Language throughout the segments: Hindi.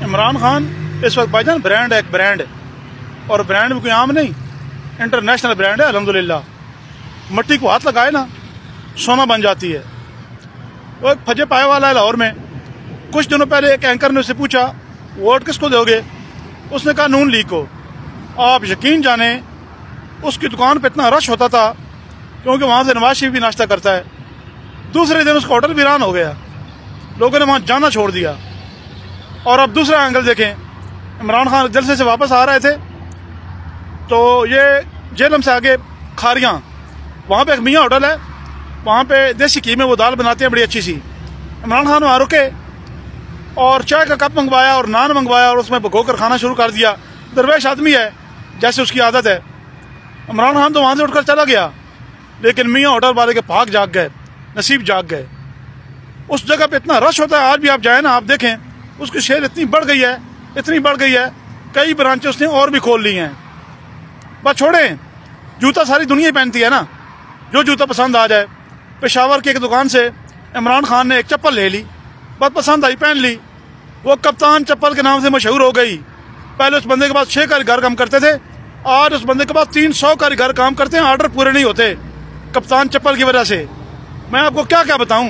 इमरान खान इस वक्त भाईजान ब्रांड है, एक ब्रांड, और ब्रांड भी कोई आम नहीं, इंटरनेशनल ब्रांड है। अल्हम्दुलिल्लाह मट्टी को हाथ लगाए ना सोना बन जाती है। वो एक फजे पाए वाला है लाहौर में। कुछ दिनों पहले एक एंकर ने उससे पूछा वोट किसको दोगे, उसने कहा नून लीग को। आप यकीन जाने उसकी दुकान पे इतना रश होता था क्योंकि वहाँ से नवाज शरीफ भी नाश्ता करता है। दूसरे दिन उसका होटल वीरान हो गया, लोगों ने वहाँ जाना छोड़ दिया। और अब दूसरा एंगल देखें, इमरान खान जलसे से वापस आ रहे थे तो ये जेलम से आगे खारियाँ, वहाँ पे एक मियाँ होटल है, वहाँ पे देसी घी में वो दाल बनाते हैं बड़ी अच्छी सी। इमरान खान वहाँ रुके और चाय का कप मंगवाया और नान मंगवाया और उसमें भगो कर खाना शुरू कर दिया। दरवेश आदमी है जैसे उसकी आदत है। इमरान खान तो वहाँ से उठकर चला गया, लेकिन मियाँ होटल वाले के भाग जाग गए, नसीब जाग गए। उस जगह पे इतना रश होता है, आज भी आप जाए ना आप देखें, उसकी शेर इतनी बढ़ गई है, इतनी बढ़ गई है, कई ब्रांचें उसने और भी खोल ली हैं। बस छोड़ें, जूता सारी दुनिया पहनती है ना, जो जूता पसंद आ जाए। पेशावर की एक दुकान से इमरान खान ने एक चप्पल ले ली, बहुत पसंद आई, पहन ली। वो कप्तान चप्पल के नाम से मशहूर हो गई। पहले उस बंदे के पास 6 कारीगर काम करते थे, आज उस बंदे के पास 300 कारीगर काम करते हैं, ऑर्डर पूरे नहीं होते कप्तान चप्पल की वजह से। मैं आपको क्या क्या बताऊं,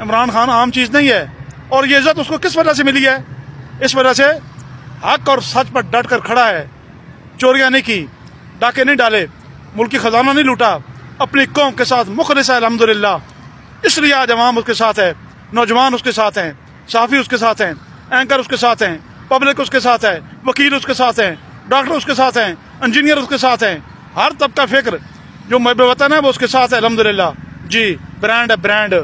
इमरान खान आम चीज़ नहीं है। और ये इज्जत उसको किस वजह से मिली है? इस वजह से हक और सच पर डट कर खड़ा है, चोरियां नहीं की, डाके नहीं डाले, मुल्क की खजाना नहीं लूटा, अपनी कौम के साथ मुखलिस है अल्हम्दुलिल्लाह। इसलिए आज अवाम उसके साथ है, नौजवान उसके साथ हैं, साफ़ी उसके साथ हैं, एंकर उसके साथ हैं, पब्लिक उसके साथ है, वकील उसके साथ हैं, डॉक्टर उसके साथ हैं, इंजीनियर उसके साथ हैं, हर तबका फिक्र जो महब वतन है वो उसके साथ है अल्हम्दुलिल्लाह। जी ब्रांड है, ब्रांड।